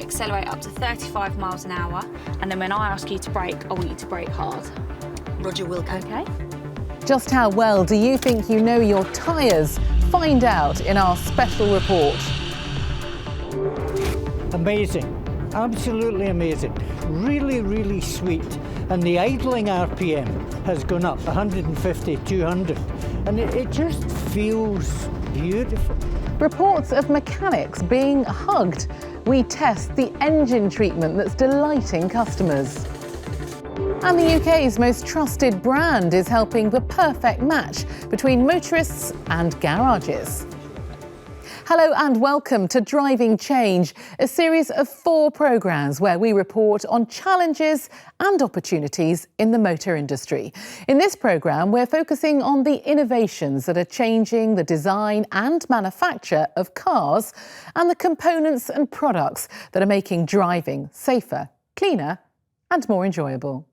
accelerate up to 35 miles an hour, and then when I ask you to brake, I want you to brake hard. Roger Wilco. Okay. Just how well do you think you know your tyres? Find out in our special report. Amazing, absolutely amazing. Really, really sweet. And the idling RPM has gone up 150, 200. And it just feels beautiful. Reports of mechanics being hugged. We test the engine treatment that's delighting customers. And the UK's most trusted brand is helping the perfect match between motorists and garages. Hello and welcome to Driving Change, a series of 4 programmes where we report on challenges and opportunities in the motor industry. In this programme, we're focusing on the innovations that are changing the design and manufacture of cars and the components and products that are making driving safer, cleaner and more enjoyable.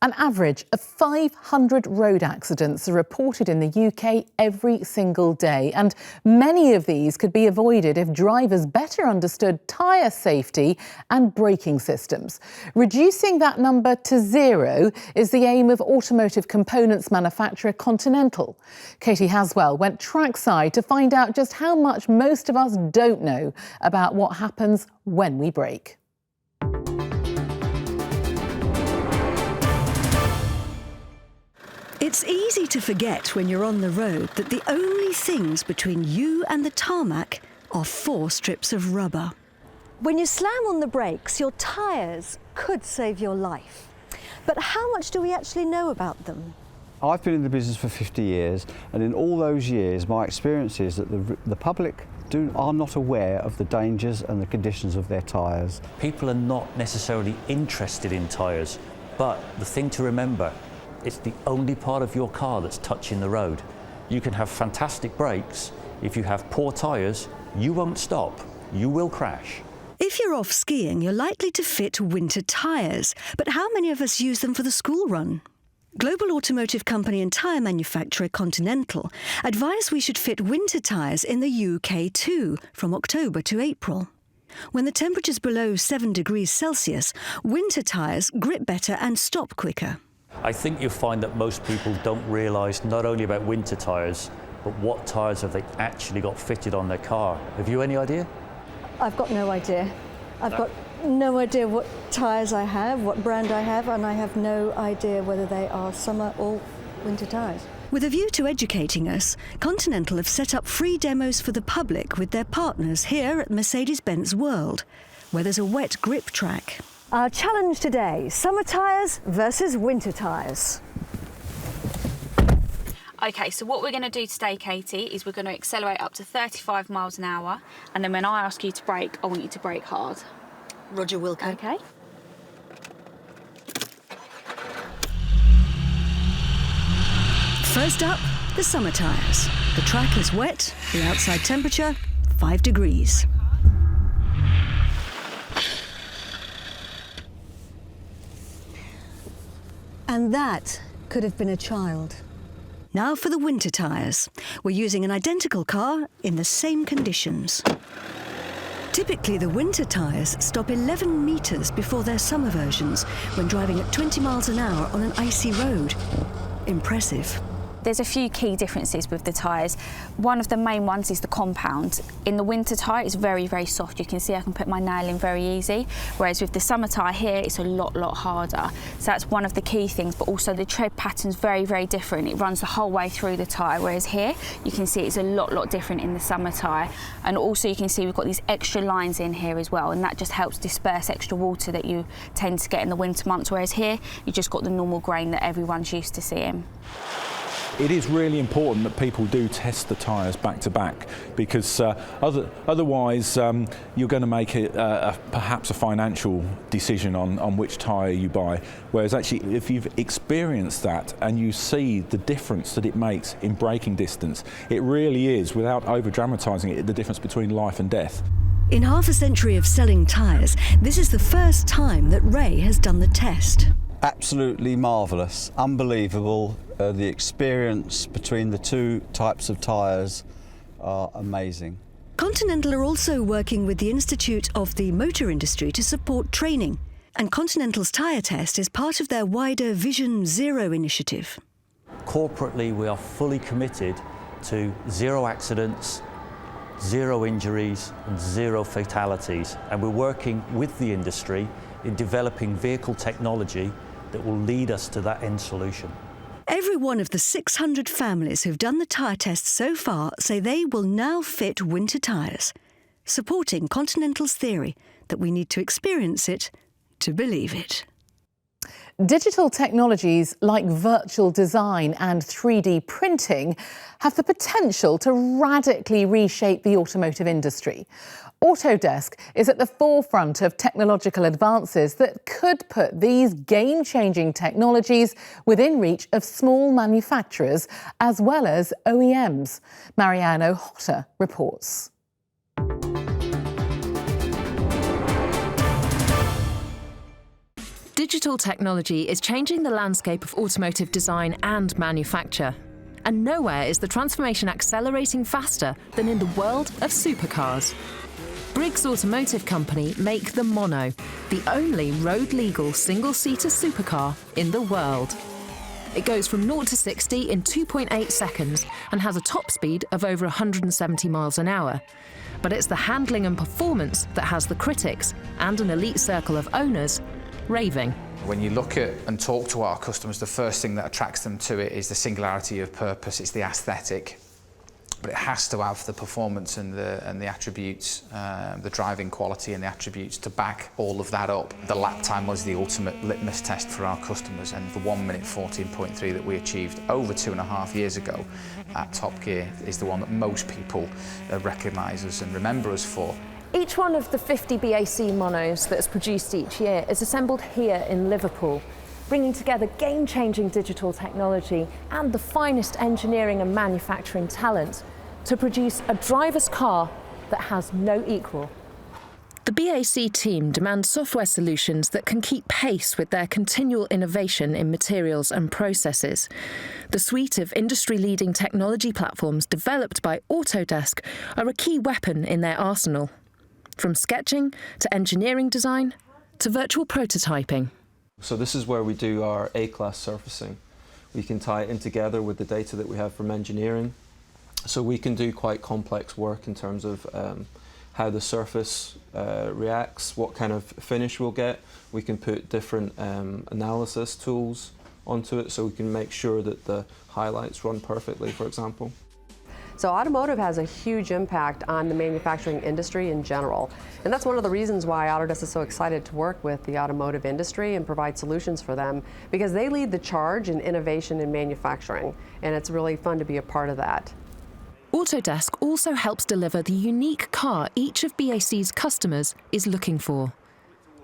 An average of 500 road accidents are reported in the UK every single day, and many of these could be avoided if drivers better understood tyre safety and braking systems. Reducing that number to 0 is the aim of automotive components manufacturer Continental. Katy Haswell went trackside to find out just how much most of us don't know about what happens when we brake. It's easy to forget when you're on the road that the only things between you and the tarmac are 4 strips of rubber. When you slam on the brakes, your tyres could save your life. But how much do we actually know about them? I've been in the business for 50 years, and in all those years my experience is that the public are not aware of the dangers and the conditions of their tyres. People are not necessarily interested in tyres, but the thing to remember, it's the only part of your car that's touching the road. You can have fantastic brakes. If you have poor tyres, you won't stop. You will crash. If you're off skiing, you're likely to fit winter tyres. But how many of us use them for the school run? Global automotive company and tyre manufacturer Continental advise we should fit winter tyres in the UK too, from October to April. When the temperature's below 7 degrees Celsius, winter tyres grip better and stop quicker. I think you'll find that most people don't realise not only about winter tyres, but what tyres have they actually got fitted on their car. Have you any idea? I've got no idea. I've got no idea what tyres I have, what brand I have, and I have no idea whether they are summer or winter tyres. With a view to educating us, Continental have set up free demos for the public with their partners here at Mercedes Benz World, where there's a wet grip track. Our challenge today, summer tyres versus winter tyres. Okay, so what we're going to do today, Katy, is we're going to accelerate up to 35 miles an hour, and then when I ask you to brake, I want you to brake hard. Roger Wilco. Okay. First up, the summer tyres. The track is wet, the outside temperature 5 degrees. And that could have been a child. Now for the winter tyres. We're using an identical car in the same conditions. Typically, the winter tyres stop 11 metres before their summer versions when driving at 20 miles an hour on an icy road. Impressive. There's a few key differences with the tyres. One of the main ones is the compound. In the winter tyre, it's very, very soft. You can see I can put my nail in very easy, whereas with the summer tyre here, it's a lot harder. So that's one of the key things, but also the tread pattern's very, very different. It runs the whole way through the tyre, whereas here, you can see it's a lot different in the summer tyre. And also you can see we've got these extra lines in here as well, and that just helps disperse extra water that you tend to get in the winter months, whereas here, you just got the normal grain that everyone's used to seeing. It is really important that people do test the tyres back to back, because otherwise you're going to make it perhaps a financial decision on which tyre you buy. Whereas actually, if you've experienced that and you see the difference that it makes in braking distance, it really is, without over-dramatising it, the difference between life and death. In half a century of selling tyres, this is the first time that Ray has done the test. Absolutely marvellous, unbelievable. The experience between the two types of tyres are amazing. Continental are also working with the Institute of the Motor Industry to support training, and Continental's tyre test is part of their wider Vision Zero initiative. Corporately, we are fully committed to 0 accidents, 0 injuries and 0 fatalities, and we're working with the industry in developing vehicle technology that will lead us to that end solution. Every one of the 600 families who've done the tyre test so far say they will now fit winter tyres, supporting Continental's theory that we need to experience it to believe it. Digital technologies like virtual design and 3D printing have the potential to radically reshape the automotive industry. Autodesk is at the forefront of technological advances that could put these game-changing technologies within reach of small manufacturers as well as OEMs. Marianne O'Hotter reports. Digital technology is changing the landscape of automotive design and manufacture. And nowhere is the transformation accelerating faster than in the world of supercars. Briggs Automotive Company make the Mono, the only road-legal single-seater supercar in the world. It goes from 0 to 60 in 2.8 seconds and has a top speed of over 170 miles an hour. But it's the handling and performance that has the critics and an elite circle of owners raving. When you look at and talk to our customers, the first thing that attracts them to it is the singularity of purpose, it's the aesthetic. But it has to have the performance and the attributes, the driving quality and the attributes to back all of that up. The lap time was the ultimate litmus test for our customers, and the 1 minute 14.3 that we achieved over 2.5 years ago at Top Gear is the one that most people recognise us and remember us for. Each one of the 50 BAC monos that's produced each year is assembled here in Liverpool, bringing together game-changing digital technology and the finest engineering and manufacturing talent to produce a driver's car that has no equal. The BAC team demand software solutions that can keep pace with their continual innovation in materials and processes. The suite of industry-leading technology platforms developed by Autodesk are a key weapon in their arsenal, from sketching to engineering design to virtual prototyping. So this is where we do our A-class surfacing. We can tie it in together with the data that we have from engineering. So we can do quite complex work in terms of how the surface reacts, what kind of finish we'll get. We can put different analysis tools onto it so we can make sure that the highlights run perfectly, for example. So automotive has a huge impact on the manufacturing industry in general. And that's one of the reasons why Autodesk is so excited to work with the automotive industry and provide solutions for them, because they lead the charge in innovation in manufacturing. And it's really fun to be a part of that. Autodesk also helps deliver the unique car each of BAC's customers is looking for.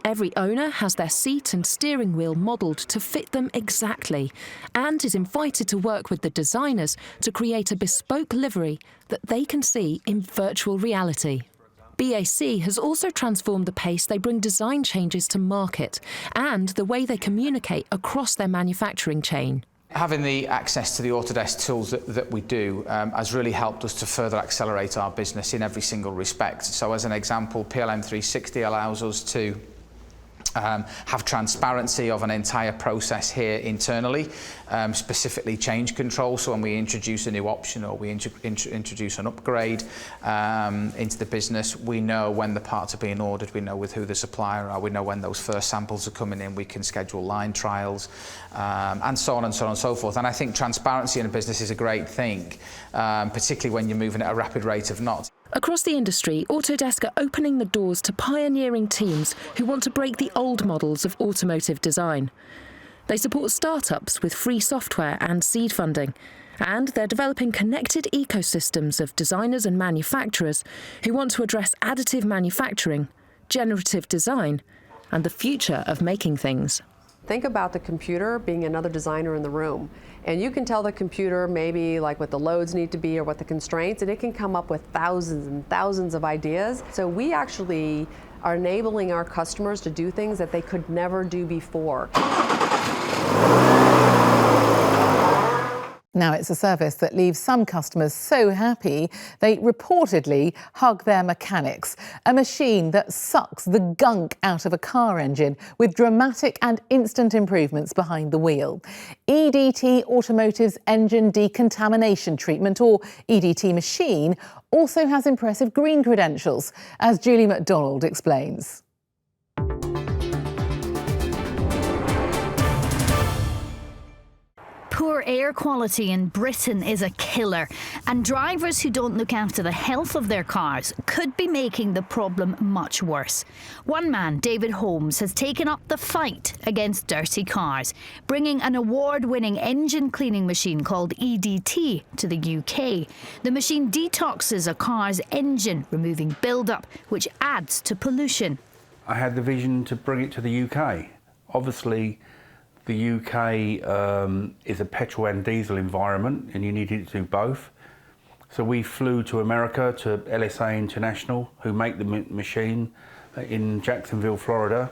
Every owner has their seat and steering wheel modelled to fit them exactly, and is invited to work with the designers to create a bespoke livery that they can see in virtual reality. BAC has also transformed the pace they bring design changes to market and the way they communicate across their manufacturing chain. Having the access to the Autodesk tools that we do has really helped us to further accelerate our business in every single respect. So as an example, PLM 360 allows us to have transparency of an entire process here internally, specifically change control. So when we introduce a new option or we introduce an upgrade into the business, we know when the parts are being ordered, we know with who the supplier are, we know when those first samples are coming in, we can schedule line trials, and so on and so on and so forth. And I think transparency in a business is a great thing, particularly when you're moving at a rapid rate of knots. Across the industry, Autodesk are opening the doors to pioneering teams who want to break the old models of automotive design. They support startups with free software and seed funding, and they're developing connected ecosystems of designers and manufacturers who want to address additive manufacturing, generative design, and the future of making things. Think about the computer being another designer in the room. And you can tell the computer maybe like what the loads need to be or what the constraints, and it can come up with thousands and thousands of ideas. So we actually are enabling our customers to do things that they could never do before. Now, it's a service that leaves some customers so happy they reportedly hug their mechanics. A machine that sucks the gunk out of a car engine with dramatic and instant improvements behind the wheel. EDT Automotive's engine decontamination treatment, or EDT machine, also has impressive green credentials, as Julie MacDonald explains. Poor air quality in Britain is a killer, and drivers who don't look after the health of their cars could be making the problem much worse. One man, David Holmes, has taken up the fight against dirty cars, bringing an award-winning engine cleaning machine called EDT to the UK. The machine detoxes a car's engine, removing build-up, which adds to pollution. I had the vision to bring it to the UK. Obviously, the UK is a petrol and diesel environment, and you needed to do both. So we flew to America, to LSA International, who make the machine in Jacksonville, Florida,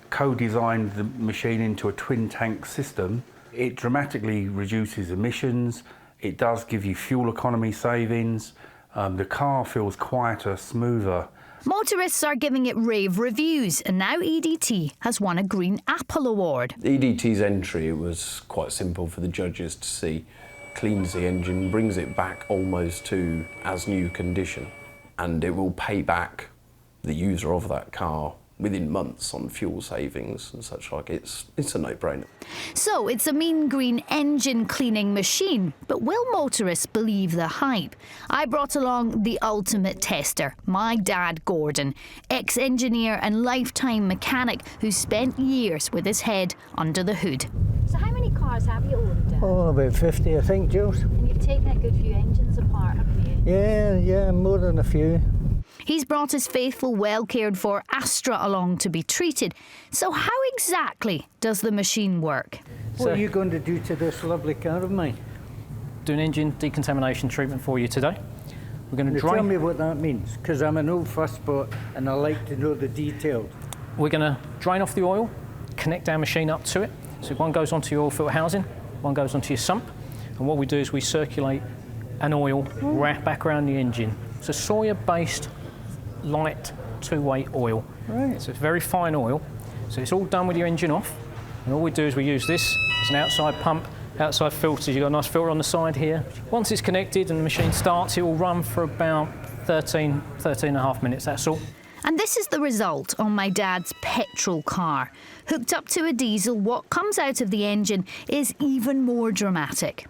co-designed the machine into a twin tank system. It dramatically reduces emissions. It does give you fuel economy savings. The car feels quieter, smoother. Motorists are giving it rave reviews, and now EDT has won a Green Apple Award. EDT's entry was quite simple for the judges to see. Cleans the engine, brings it back almost to as new condition, and it will pay back the user of that car within months on fuel savings and such like. It's a no-brainer. So it's a mean green engine cleaning machine, but will motorists believe the hype? I brought along the ultimate tester, my dad Gordon, ex-engineer and lifetime mechanic who spent years with his head under the hood. So how many cars have you owned, Dad? Oh, about 50, I think, Jules. And you've taken a good few engines apart, haven't you? Yeah, more than a few. He's brought his faithful, well-cared-for Astra along to be treated. So how exactly does the machine work? What are you going to do to this lovely car of mine? Do an engine decontamination treatment for you today. We're going to Tell me what that means, because I'm an old fusspot and I like to know the details. We're going to drain off the oil, connect our machine up to it. So one goes onto your oil filter housing, one goes onto your sump, and what we do is we circulate an oil wrap back around the engine. It's a soya-based light two-way oil. Right. So it's very fine oil. So it's all done with your engine off, and all we do is we use this as an outside pump, outside filters. You've got a nice filter on the side here. Once it's connected and the machine starts, it will run for about 13 and a half minutes, that's all. And this is the result on my dad's petrol car. Hooked up to a diesel, what comes out of the engine is even more dramatic.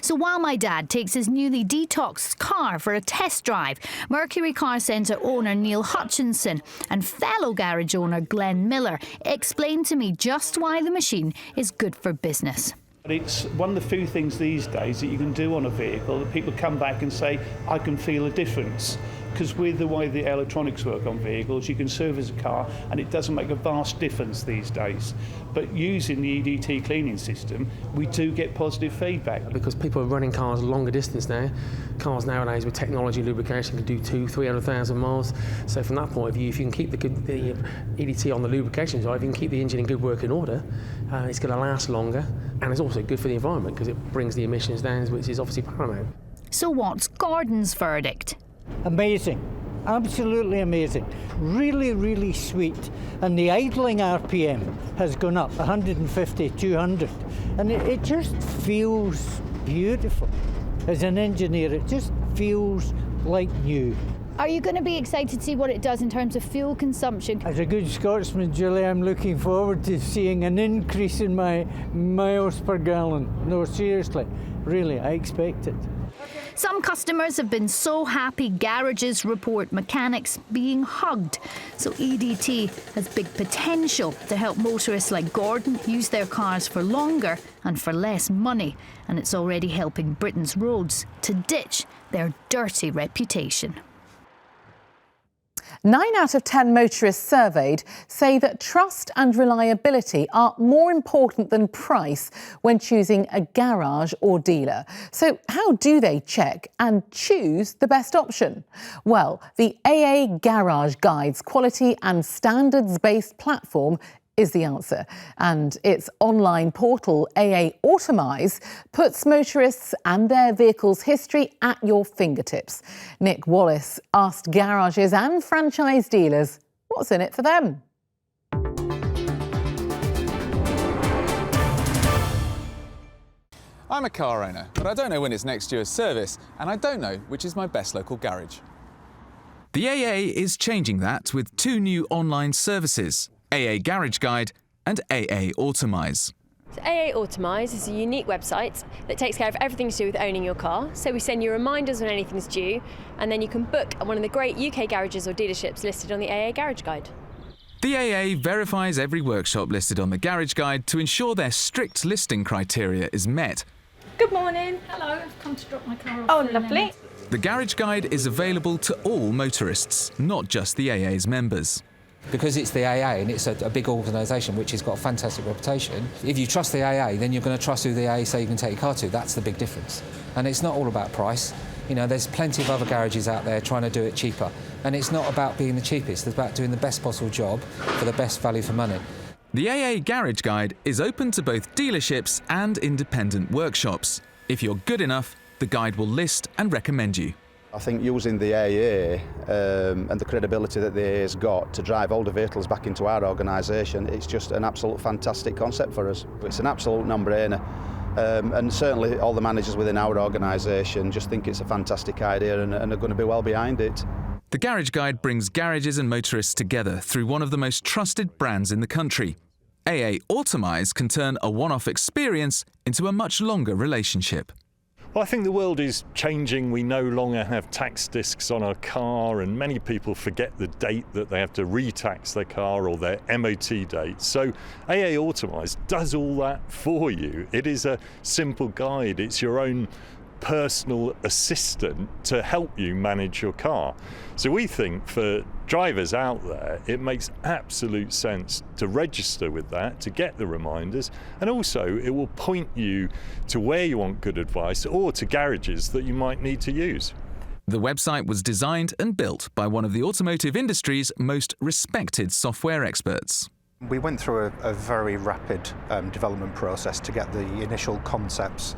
So while my dad takes his newly detoxed car for a test drive, Mercury Car Centre owner Neill Hutchinson and fellow garage owner Glenn Miller explained to me just why the machine is good for business. It's one of the few things these days that you can do on a vehicle that people come back and say, I can feel a difference. Because with the way the electronics work on vehicles, you can service a car and it doesn't make a vast difference these days. But using the EDT cleaning system, we do get positive feedback. Because people are running cars longer distance now. Cars nowadays with technology lubrication can do 200,000-300,000 miles. So from that point of view, if you can keep the EDT on the lubrication side, if you can keep the engine in good working order, it's going to last longer. And it's also good for the environment because it brings the emissions down, which is obviously paramount. So what's Gordon's verdict? Amazing, absolutely amazing. Really, really sweet. And the idling RPM has gone up 150, 200. And it just feels beautiful. As an engineer, it just feels like new. Are you going to be excited to see what it does in terms of fuel consumption? As a good Scotsman, Julie, I'm looking forward to seeing an increase in my miles per gallon. No, seriously, really, I expect it. Some customers have been so happy garages report mechanics being hugged. So EDT has big potential to help motorists like Gordon use their cars for longer and for less money. And it's already helping Britain's roads to ditch their dirty reputation. 9 out of 10 motorists surveyed say that trust and reliability are more important than price when choosing a garage or dealer. So how do they check and choose the best option? Well, the AA Garage Guide's quality and standards-based platform is the answer. And its online portal, AA Automize, puts motorists and their vehicles' history at your fingertips. Nick Wallis asked garages and franchise dealers what's in it for them. I'm a car owner, but I don't know when it's next due a service, and I don't know which is my best local garage. The AA is changing that with 2 new online services, AA Garage Guide and AA Automize. So AA Automize is a unique website that takes care of everything to do with owning your car. So we send you reminders when anything's due, and then you can book at one of the great UK garages or dealerships listed on the AA Garage Guide. The AA verifies every workshop listed on the Garage Guide to ensure their strict listing criteria is met. Good morning. Hello, I've come to drop my car off. Oh, lovely. The Garage Guide is available to all motorists, not just the AA's members. Because it's the AA and it's a big organisation which has got a fantastic reputation, if you trust the AA, then you're going to trust who the AA say you can take your car to. That's the big difference. And it's not all about price. You know, there's plenty of other garages out there trying to do it cheaper. And it's not about being the cheapest, it's about doing the best possible job for the best value for money. The AA Garage Guide is open to both dealerships and independent workshops. If you're good enough, the guide will list and recommend you. I think using the AA and the credibility that the AA has got to drive older vehicles back into our organisation, it's just an absolute fantastic concept for us. It's an absolute no-brainer. And certainly all the managers within our organisation just think it's a fantastic idea and are going to be well behind it. The Garage Guide brings garages and motorists together through one of the most trusted brands in the country. AA Automize can turn a one-off experience into a much longer relationship. Well, I think the world is changing. We no longer have tax discs on our car, and many people forget the date that they have to re-tax their car or their MOT date. So AA Automize does all that for you. It is a simple guide. It's your own personal assistant to help you manage your car. So we think for drivers out there, it makes absolute sense to register with that, to get the reminders, and also it will point you to where you want good advice or to garages that you might need to use. The website was designed and built by one of the automotive industry's most respected software experts. We went through a very rapid development process to get the initial concepts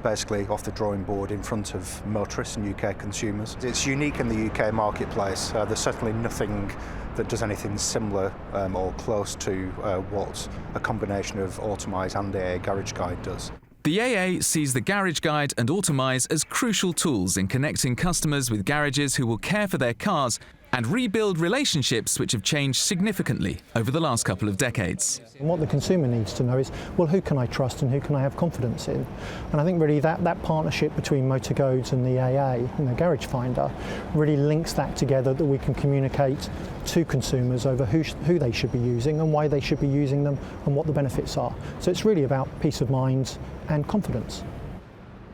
basically off the drawing board in front of motorists and UK consumers. It's unique in the UK marketplace. There's certainly nothing that does anything similar or close to what a combination of Automize and AA Garage Guide does. The AA sees the Garage Guide and Automize as crucial tools in connecting customers with garages who will care for their cars and rebuild relationships which have changed significantly over the last couple of decades. And what the consumer needs to know is, well, who can I trust and who can I have confidence in? And I think really that partnership between Motor Codes and the AA and the Garage Finder really links that together, that we can communicate to consumers over who they should be using and why they should be using them and what the benefits are. So it's really about peace of mind and confidence.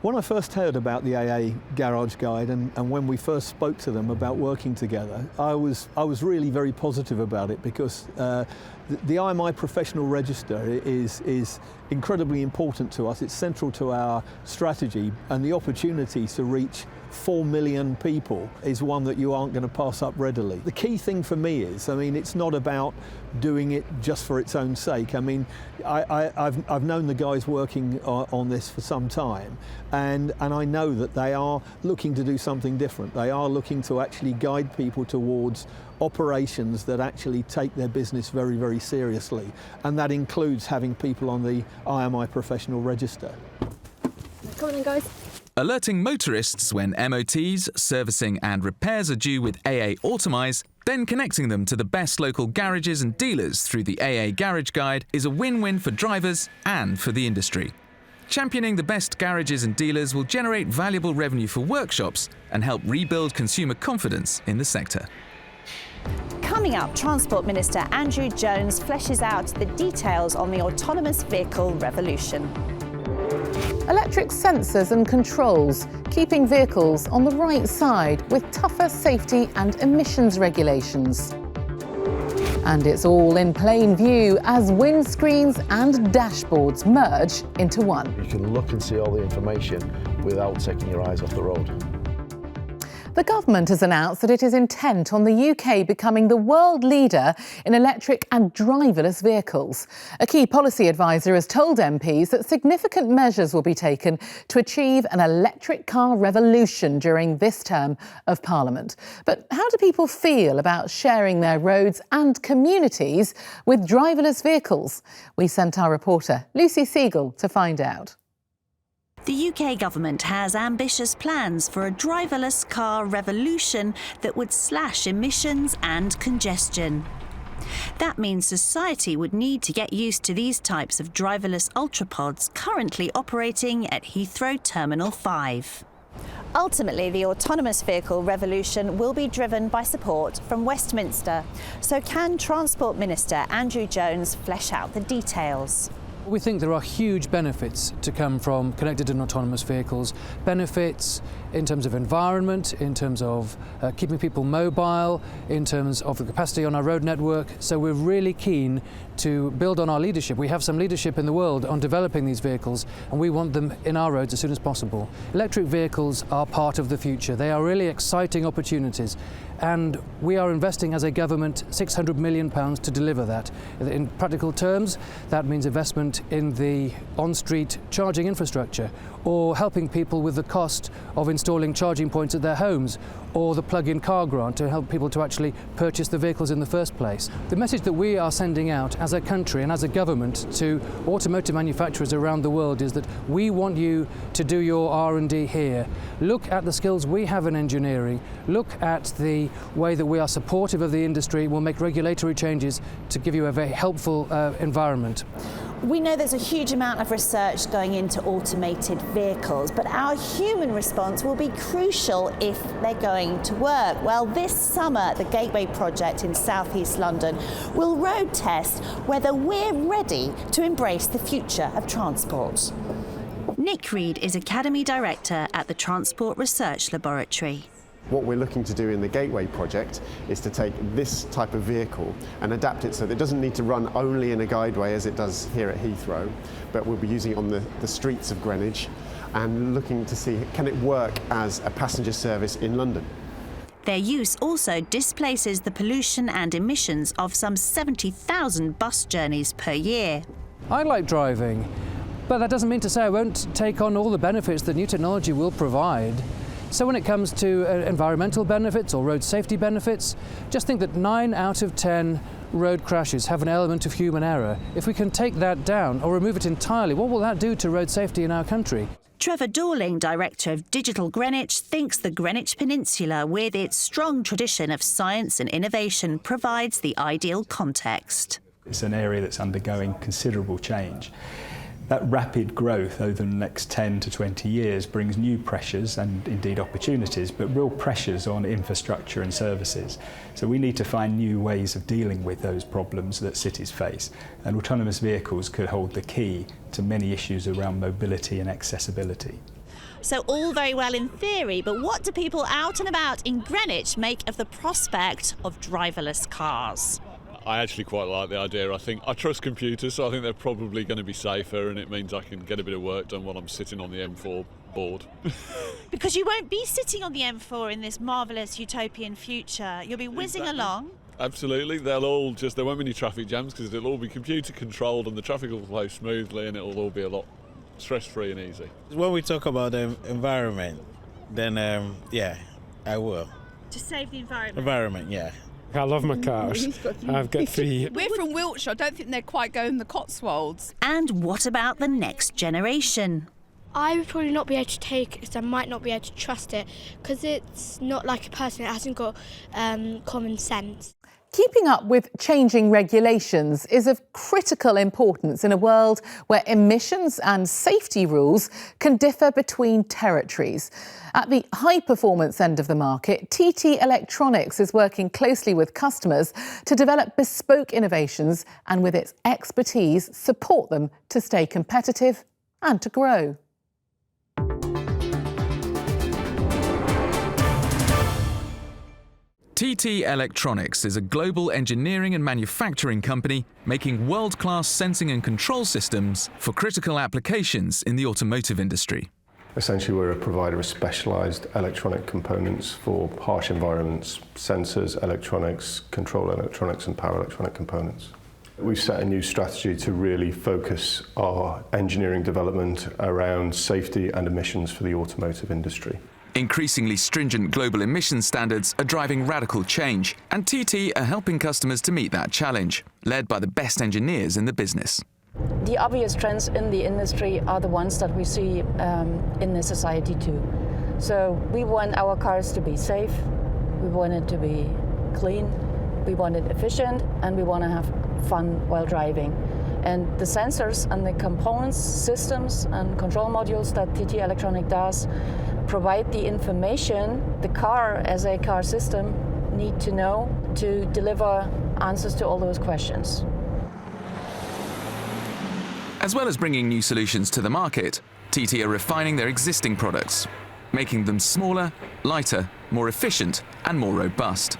When I first heard about the AA Garage Guide and when we first spoke to them about working together, I was really very positive about it, because the IMI professional register is incredibly important to us. It's central to our strategy, and the opportunity to reach 4 million people is one that you aren't going to pass up readily. The key thing for me is, I mean, it's not about doing it just for its own sake. I mean, I've known the guys working on this for some time, and I know that they are looking to do something different. They are looking to actually guide people towards operations that actually take their business very, very seriously, and that includes having people on the IMI professional register. Come on then, guys. Alerting motorists when MOTs, servicing and repairs are due with AA Automize, then connecting them to the best local garages and dealers through the AA Garage Guide is a win-win for drivers and for the industry. Championing the best garages and dealers will generate valuable revenue for workshops and help rebuild consumer confidence in the sector. Coming up, Transport Minister Andrew Jones fleshes out the details on the autonomous vehicle revolution. Electric sensors and controls, keeping vehicles on the right side with tougher safety and emissions regulations. And it's all in plain view as windscreens and dashboards merge into one. You can look and see all the information without taking your eyes off the road. The government has announced that it is intent on the UK becoming the world leader in electric and driverless vehicles. A key policy advisor has told MPs that significant measures will be taken to achieve an electric car revolution during this term of Parliament. But how do people feel about sharing their roads and communities with driverless vehicles? We sent our reporter Lucy Siegel to find out. The UK government has ambitious plans for a driverless car revolution that would slash emissions and congestion. That means society would need to get used to these types of driverless ultrapods currently operating at Heathrow Terminal 5. Ultimately, the autonomous vehicle revolution will be driven by support from Westminster. So can Transport Minister Andrew Jones flesh out the details? We think there are huge benefits to come from connected and autonomous vehicles. Benefits in terms of environment, in terms of keeping people mobile, in terms of the capacity on our road network. So we're really keen to build on our leadership. We have some leadership in the world on developing these vehicles, and we want them in our roads as soon as possible. Electric vehicles are part of the future. They are really exciting opportunities, and we are investing as a government £600 million to deliver that. In practical terms, that means investment in the on-street charging infrastructure, or helping people with the cost of installing charging points at their homes, or the plug-in car grant to help people to actually purchase the vehicles in the first place. The message that we are sending out as a country and as a government to automotive manufacturers around the world is that we want you to do your R&D here. Look at the skills we have in engineering, look at the way that we are supportive of the industry. We'll make regulatory changes to give you a very helpful environment. We know there's a huge amount of research going into automated vehicles, but our human response will be crucial if they're going to work. Well, this summer, the Gateway project in South East London will road test whether we're ready to embrace the future of transport. Nick Reed is Academy Director at the Transport Research Laboratory. What we're looking to do in the Gateway project is to take this type of vehicle and adapt it so that it doesn't need to run only in a guideway as it does here at Heathrow, but we'll be using it on the streets of Greenwich and looking to see can it work as a passenger service in London. Their use also displaces the pollution and emissions of some 70,000 bus journeys per year. I like driving, but that doesn't mean to say I won't take on all the benefits that new technology will provide. So when it comes to environmental benefits or road safety benefits, just think that 9 out of 10 road crashes have an element of human error. If we can take that down or remove it entirely, what will that do to road safety in our country? Trevor Dorling, Director of Digital Greenwich, thinks the Greenwich Peninsula, with its strong tradition of science and innovation, provides the ideal context. It's an area that's undergoing considerable change. That rapid growth over the next 10 to 20 years brings new pressures and indeed opportunities, but real pressures on infrastructure and services. So we need to find new ways of dealing with those problems that cities face. And autonomous vehicles could hold the key to many issues around mobility and accessibility. So all very well in theory, but what do people out and about in Greenwich make of the prospect of driverless cars? I actually quite like the idea. I trust computers, so I think they're probably going to be safer, and it means I can get a bit of work done while I'm sitting on the M4 board. Because you won't be sitting on the M4 in this marvellous utopian future. You'll be whizzing along. Absolutely. There won't be any traffic jams because it'll all be computer controlled and the traffic will flow smoothly and it'll all be a lot stress-free and easy. When we talk about the environment, then yeah, I will. To save the environment? Environment, yeah. I love my cars. I've got 3. We're from Wiltshire. I don't think they're quite going the Cotswolds. And what about the next generation? I would probably not be able to take it because I might not be able to trust it because it's not like a person that hasn't got common sense. Keeping up with changing regulations is of critical importance in a world where emissions and safety rules can differ between territories. At the high-performance end of the market, TT Electronics is working closely with customers to develop bespoke innovations and, with its expertise, support them to stay competitive and to grow. TT Electronics is a global engineering and manufacturing company making world-class sensing and control systems for critical applications in the automotive industry. Essentially, we're a provider of specialised electronic components for harsh environments, sensors, electronics, control electronics and power electronic components. We've set a new strategy to really focus our engineering development around safety and emissions for the automotive industry. Increasingly stringent global emissions standards are driving radical change, and TT are helping customers to meet that challenge, led by the best engineers in the business. The obvious trends in the industry are the ones that we see in the society too. So we want our cars to be safe, we want it to be clean, we want it efficient, and we want to have fun while driving. And the sensors and the components, systems and control modules that TT Electronic does provide the information the car as a car system need to know to deliver answers to all those questions. As well as bringing new solutions to the market, TT are refining their existing products, making them smaller, lighter, more efficient and more robust.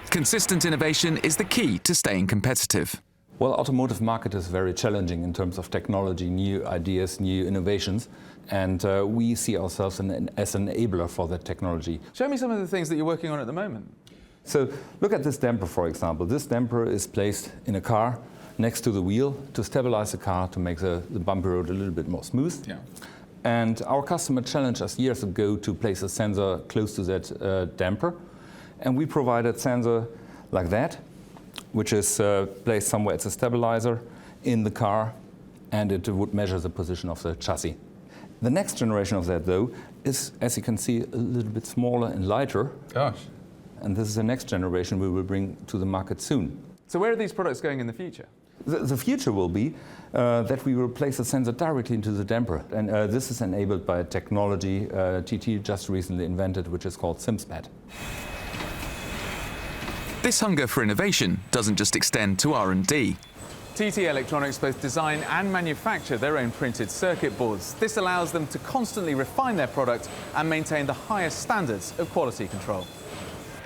Consistent innovation is the key to staying competitive. Well, automotive market is very challenging in terms of technology, new ideas, new innovations, and we see ourselves as an enabler for that technology. Show me some of the things that you're working on at the moment. So look at this damper, for example. This damper is placed in a car next to the wheel to stabilize the car, to make the bumpy road a little bit more smooth. Yeah. And our customer challenged us years ago to place a sensor close to that damper, and we provided a sensor like that, which is placed somewhere as a stabilizer in the car, and it would measure the position of the chassis. The next generation of that, though, is, as you can see, a little bit smaller and lighter. Gosh. And this is the next generation we will bring to the market soon. So where are these products going in the future? The future will be that we will place a sensor directly into the damper. And this is enabled by a technology TT just recently invented, which is called SimSpad. This hunger for innovation doesn't just extend to R&D. TT Electronics both design and manufacture their own printed circuit boards. This allows them to constantly refine their product and maintain the highest standards of quality control.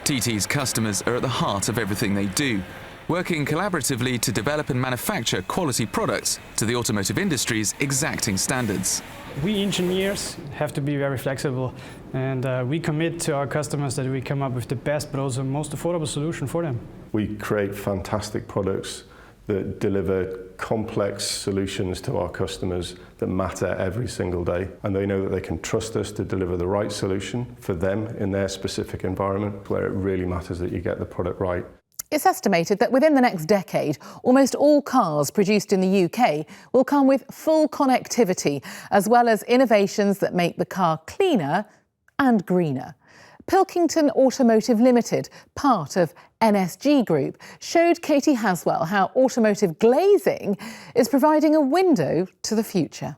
TT's customers are at the heart of everything they do, working collaboratively to develop and manufacture quality products to the automotive industry's exacting standards. We engineers have to be very flexible, and we commit to our customers that we come up with the best but also most affordable solution for them. We create fantastic products that deliver complex solutions to our customers that matter every single day, and they know that they can trust us to deliver the right solution for them in their specific environment, where it really matters that you get the product right. It's estimated that within the next decade, almost all cars produced in the UK will come with full connectivity, as well as innovations that make the car cleaner and greener. Pilkington Automotive Limited, part of NSG Group, showed Katy Haswell how automotive glazing is providing a window to the future.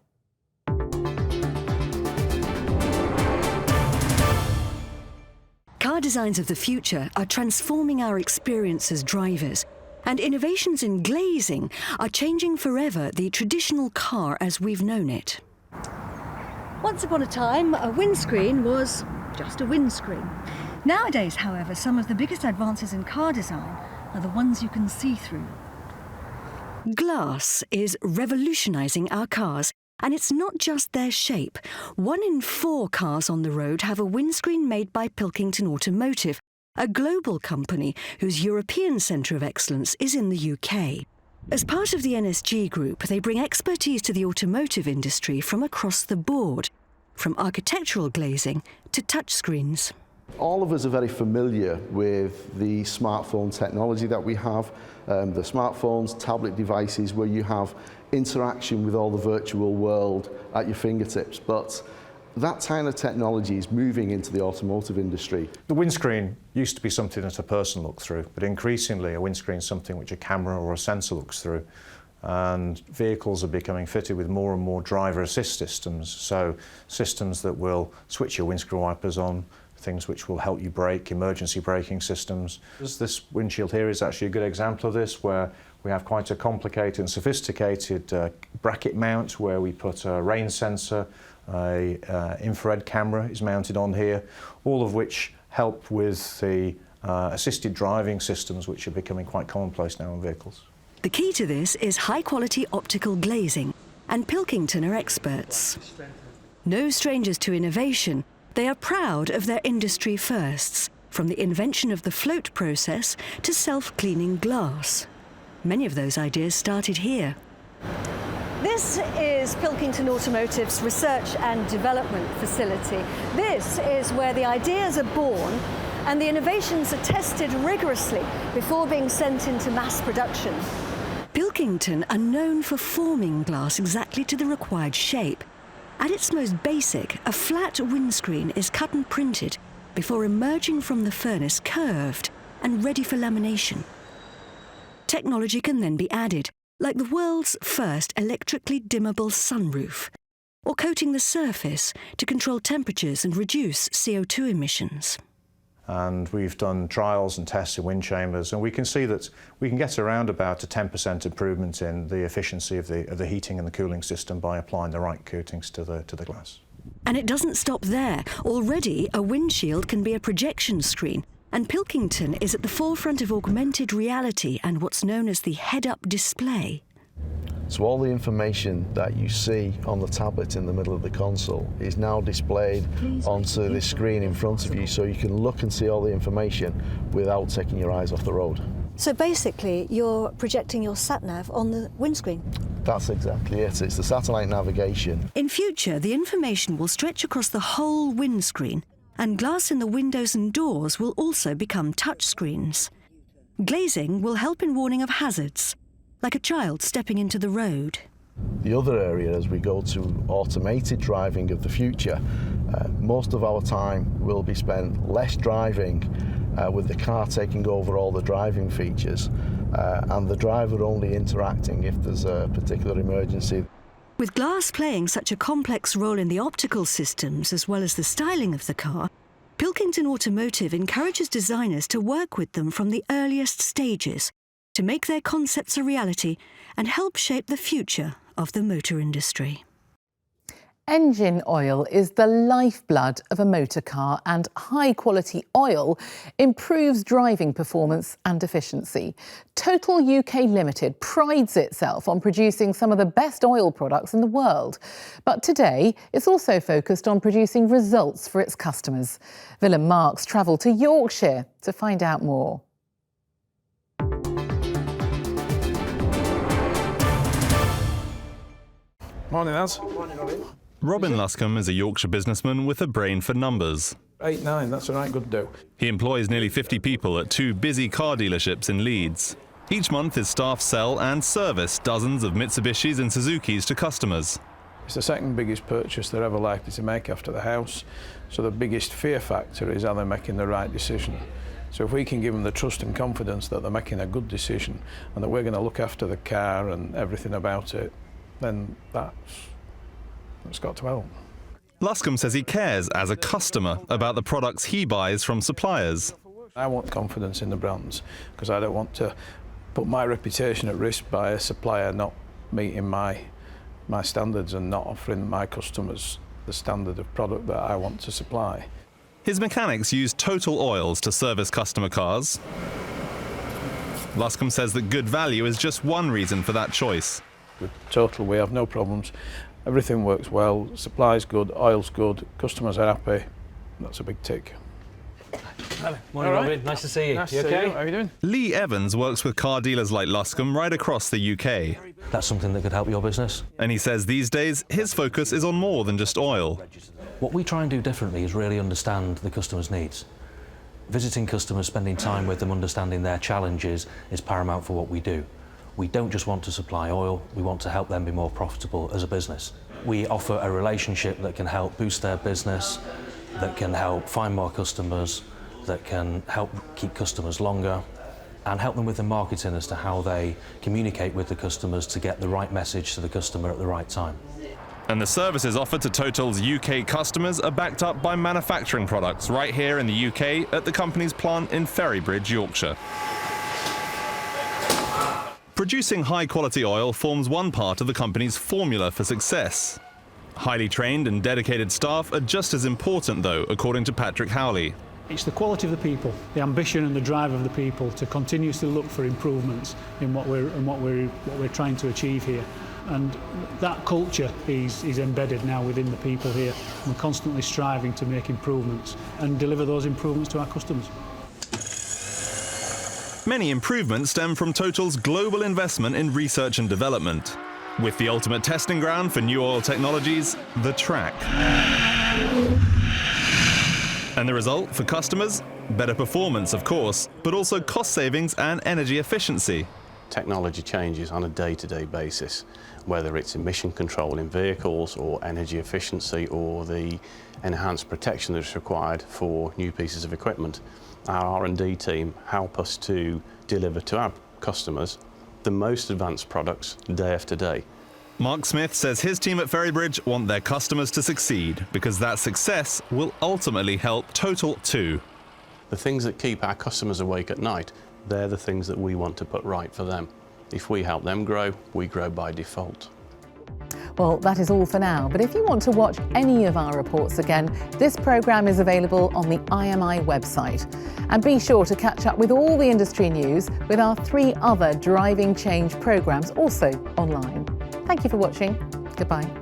Car designs of the future are transforming our experience as drivers, and innovations in glazing are changing forever the traditional car as we've known it. Once upon a time, a windscreen was just a windscreen. Nowadays, however, some of the biggest advances in car design are the ones you can see through. Glass is revolutionising our cars. And it's not just their shape. 1 in 4 cars on the road have a windscreen made by Pilkington Automotive, a global company whose European centre of excellence is in the UK. As part of the NSG Group, they bring expertise to the automotive industry from across the board, from architectural glazing to touchscreens. All of us are very familiar with the smartphone technology that we have, the smartphones, tablet devices where you have interaction with all the virtual world at your fingertips, but that kind of technology is moving into the automotive industry. The windscreen used to be something that a person looked through, but increasingly a windscreen is something which a camera or a sensor looks through. And vehicles are becoming fitted with more and more driver assist systems, so systems that will switch your windscreen wipers on, things which will help you brake, emergency braking systems. This windshield here is actually a good example of this, where we have quite a complicated and sophisticated bracket mount where we put a rain sensor, a infrared camera is mounted on here, all of which help with the assisted driving systems which are becoming quite commonplace now in vehicles. The key to this is high-quality optical glazing, and Pilkington are experts. No strangers to innovation, they are proud of their industry firsts, from the invention of the float process to self-cleaning glass. Many of those ideas started here. This is Pilkington Automotive's research and development facility. This is where the ideas are born and the innovations are tested rigorously before being sent into mass production. Pilkington are known for forming glass exactly to the required shape. At its most basic, a flat windscreen is cut and printed before emerging from the furnace curved and ready for lamination. Technology can then be added, like the world's first electrically dimmable sunroof, or coating the surface to control temperatures and reduce CO2 emissions. And we've done trials and tests in wind chambers, and we can see that we can get around about a 10% improvement in the efficiency of the heating and the cooling system by applying the right coatings to the glass. And it doesn't stop there. Already, a windshield can be a projection screen, and Pilkington is at the forefront of augmented reality and what's known as the head-up display. So all the information that you see on the tablet in the middle of the console is now displayed onto this screen in front of you, so you can look and see all the information without taking your eyes off the road. So basically, you're projecting your sat-nav on the windscreen? That's exactly it. It's the satellite navigation. In future, the information will stretch across the whole windscreen, and glass in the windows and doors will also become touchscreens. Glazing will help in warning of hazards, like a child stepping into the road. The other area, as we go to automated driving of the future, most of our time will be spent less driving, with the car taking over all the driving features, and the driver only interacting if there's a particular emergency. With glass playing such a complex role in the optical systems as well as the styling of the car, Pilkington Automotive encourages designers to work with them from the earliest stages to make their concepts a reality and help shape the future of the motor industry. Engine oil is the lifeblood of a motor car, and high-quality oil improves driving performance and efficiency. Total UK Limited prides itself on producing some of the best oil products in the world. But today, it's also focused on producing results for its customers. Willem Marks travelled to Yorkshire to find out more. Morning, lads. Morning, Robin. Robin Luscombe is a Yorkshire businessman with a brain for numbers. 8, 9, that's all right, good to do. He employs nearly 50 people at 2 busy car dealerships in Leeds. Each month his staff sell and service dozens of Mitsubishis and Suzukis to customers. It's the second biggest purchase they're ever likely to make after the house, so the biggest fear factor is are they making the right decision. So if we can give them the trust and confidence that they're making a good decision and that we're going to look after the car and everything about it, then that's got to help. Luscombe says he cares as a customer about the products he buys from suppliers. I want confidence in the brands because I don't want to put my reputation at risk by a supplier not meeting my standards and not offering my customers the standard of product that I want to supply. His mechanics use Total Oils to service customer cars. Luscombe says that good value is just one reason for that choice. With Total, we have no problems. Everything works well, supply's good, oil's good, customers are happy. That's a big tick. Morning, Robin. Nice to see you. Nice you to okay? see you. How are you doing? Lee Evans works with car dealers like Luscombe right across the UK. That's something that could help your business. And he says these days his focus is on more than just oil. What we try and do differently is really understand the customer's needs. Visiting customers, spending time with them, understanding their challenges is paramount for what we do. We don't just want to supply oil, we want to help them be more profitable as a business. We offer a relationship that can help boost their business, that can help find more customers, that can help keep customers longer, and help them with the marketing as to how they communicate with the customers to get the right message to the customer at the right time. And the services offered to Total's UK customers are backed up by manufacturing products right here in the UK at the company's plant in Ferrybridge, Yorkshire. Producing high-quality oil forms one part of the company's formula for success. Highly trained and dedicated staff are just as important, though, according to Patrick Howley. It's the quality of the people, the ambition and the drive of the people to continuously look for improvements in what we're trying to achieve here. And that culture is embedded now within the people here. We're constantly striving to make improvements and deliver those improvements to our customers. Many improvements stem from Total's global investment in research and development, with the ultimate testing ground for new oil technologies, the track. And the result for customers? Better performance, of course, but also cost savings and energy efficiency. Technology changes on a day-to-day basis, whether it's emission control in vehicles or energy efficiency or the enhanced protection that is required for new pieces of equipment. Our R&D team help us to deliver to our customers the most advanced products day after day. Mark Smith says his team at Ferrybridge want their customers to succeed because that success will ultimately help Total too. The things that keep our customers awake at night, they're the things that we want to put right for them. If we help them grow, we grow by default. Well, that is all for now, but if you want to watch any of our reports again, this programme is available on the IMI website. And be sure to catch up with all the industry news with our 3 other driving change programmes also online. Thank you for watching. Goodbye.